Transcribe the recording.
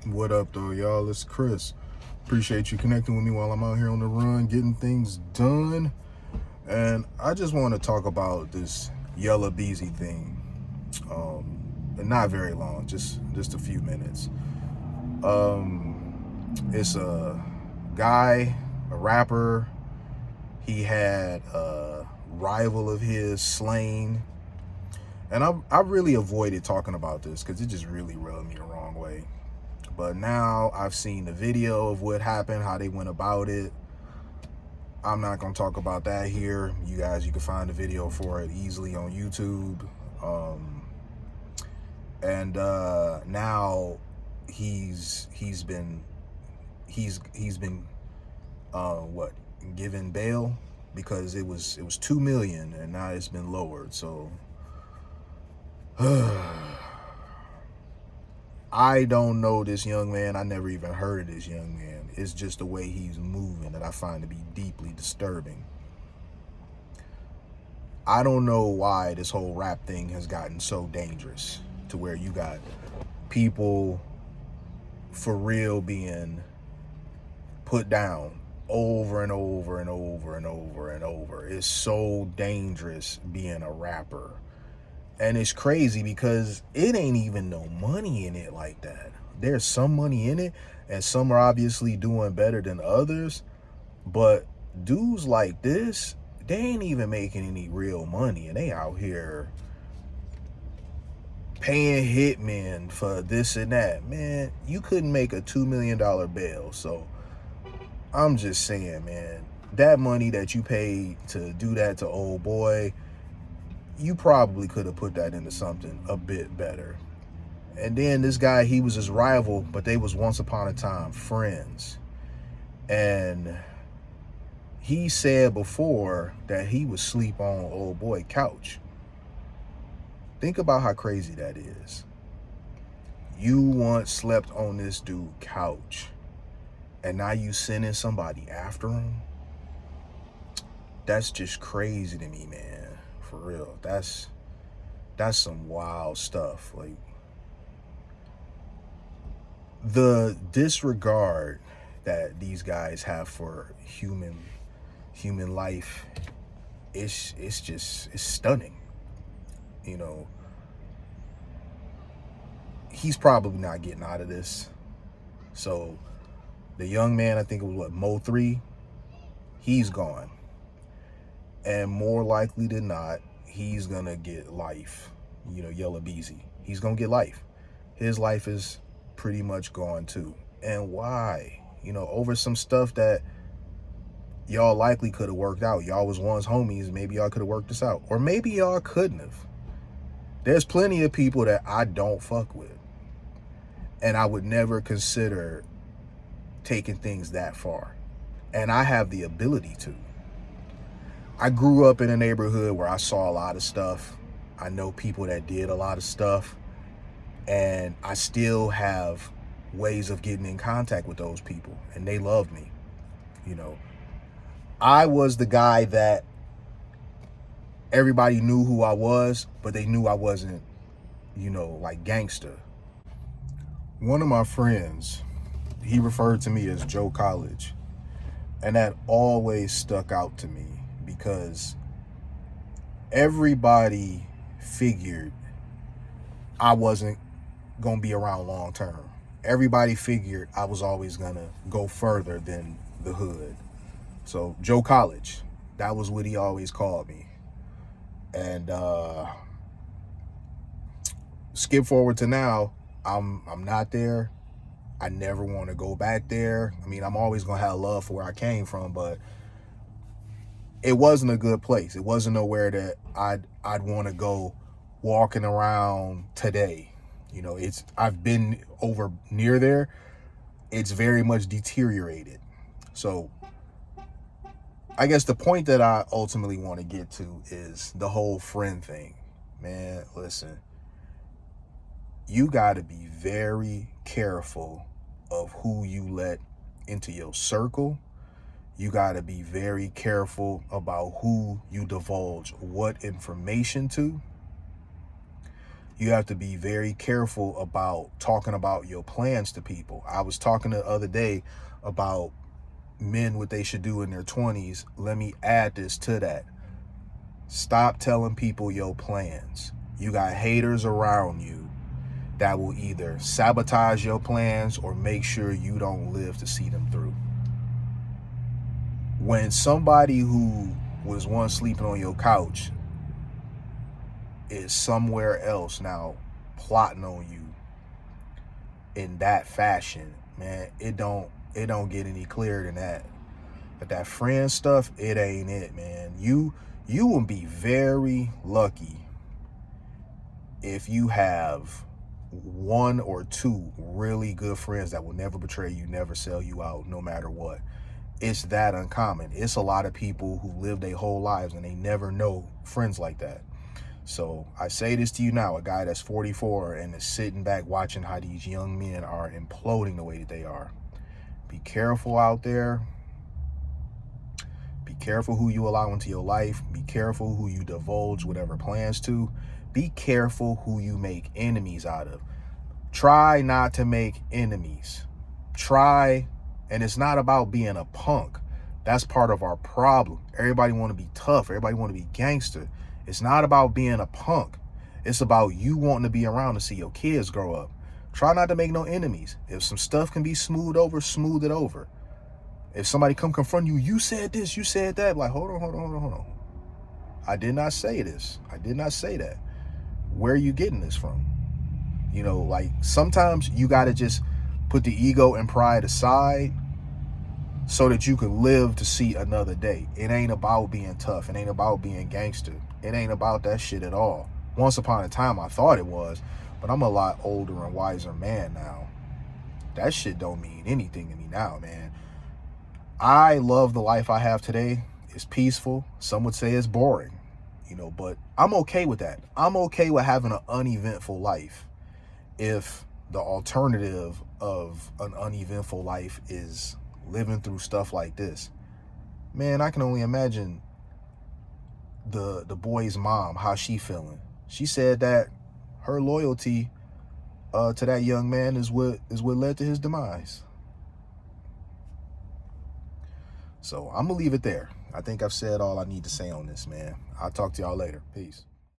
What up, though, y'all? It's Chris. Appreciate you connecting with me while I'm out here on the run, getting things done. And I just want to talk about this Yella Breezy thing. And not very long, just a few minutes. It's a guy, a rapper. He had a rival of his slain. And I really avoided talking about this because it just really rubbed me the wrong way. But now I've seen the video of what happened, how they went about it. I'm not going to talk about that here. You can find the video for it easily on YouTube. Now he's been what, given bail because it was 2 million and now it's been lowered. So I don't know this young man. I never even heard of this young man. It's just the way he's moving that I find to be deeply disturbing. I don't know why this whole rap thing has gotten so dangerous to where you got people for real being put down over and over and over and over and over. It's so dangerous being a rapper. And it's crazy because it ain't even no money in it like that. There's some money in it, and some are obviously doing better than others. But dudes like this, they ain't even making any real money, and they out here paying hitmen for this and that. Man, you couldn't make a $2 million bail. So I'm just saying, man, that money that you paid to do that to old boy, you probably could have put that into something a bit better. And then this guy, he was his rival, but they was once upon a time friends. And he said before that he would sleep on old boy couch. Think about how crazy that is. You once slept on this dude couch, and now you sending somebody after him? That's just crazy to me, man. For real. That's some wild stuff. Like, the disregard that these guys have for human life, it's stunning. You know, he's probably not getting out of this. So the young man, I think it was what, Mo 3, he's gone. And more likely than not, he's gonna get life. Yella Breezy, he's gonna get life. His life is pretty much gone too. And why? Over some stuff that y'all likely could have worked out. Y'all was once homies. Maybe y'all could have worked this out. Or maybe y'all couldn't have. There's plenty of people that I don't fuck with, and I would never consider taking things that far. And I have the ability to. I grew up in a neighborhood where I saw a lot of stuff. I know people that did a lot of stuff, and I still have ways of getting in contact with those people, and they love me. I was the guy that everybody knew who I was, but they knew I wasn't, like gangster. One of my friends, he referred to me as Joe College, and that always stuck out to me because everybody figured I wasn't gonna be around long term. Everybody figured I was always gonna go further than the hood. So Joe College, that was what he always called me. And skip forward to now, I'm not there. I never want to go back there. I mean, I'm always gonna have love for where I came from, but it wasn't a good place. It wasn't nowhere that I'd want to go walking around today. I've been over near there. It's very much deteriorated. So I guess the point that I ultimately want to get to is the whole friend thing. Man, listen, you got to be very careful of who you let into your circle. You got to be very careful about who you divulge what information to. You have to be very careful about talking about your plans to people. I was talking the other day about men, what they should do in their 20s. Let me add this to that. Stop telling people your plans. You got haters around you that will either sabotage your plans or make sure you don't live to see them through. When somebody who was once sleeping on your couch is somewhere else now plotting on you in that fashion, man, it don't get any clearer than that. But that friend stuff, it ain't it, man. You will be very lucky if you have one or two really good friends that will never betray you, never sell you out, no matter what. It's that uncommon. It's a lot of people who live their whole lives and they never know friends like that. So I say this to you now, a guy that's 44 and is sitting back watching how these young men are imploding the way that they are. Be careful out there. Be careful who you allow into your life. Be careful who you divulge whatever plans to. Be careful who you make enemies out of. Try not to make enemies. Try, and it's not about being a punk. That's part of our problem. Everybody want to be tough. Everybody want to be gangster. It's not about being a punk. It's about you wanting to be around to see your kids grow up. Try not to make no enemies. If some stuff can be smoothed over, smooth it over. If somebody come confront you, you said this, you said that. Like, hold on. I did not say this. I did not say that. Where are you getting this from? You know, like sometimes you got to just put the ego and pride aside so that you can live to see another day. It ain't about being tough. It ain't about being gangster. It ain't about that shit at all. Once upon a time, I thought it was, but I'm a lot older and wiser man now. That shit don't mean anything to me now, man. I love the life I have today. It's peaceful. Some would say it's boring, you know, but I'm okay with that. I'm okay with having an uneventful life if the alternative of an uneventful life is living through stuff like this. Man, I can only imagine the boy's mom, how she feeling. She said that her loyalty to that young man is what led to his demise. So I'm gonna leave it there. I think I've said all I need to say on this, man. I'll talk to y'all later. Peace.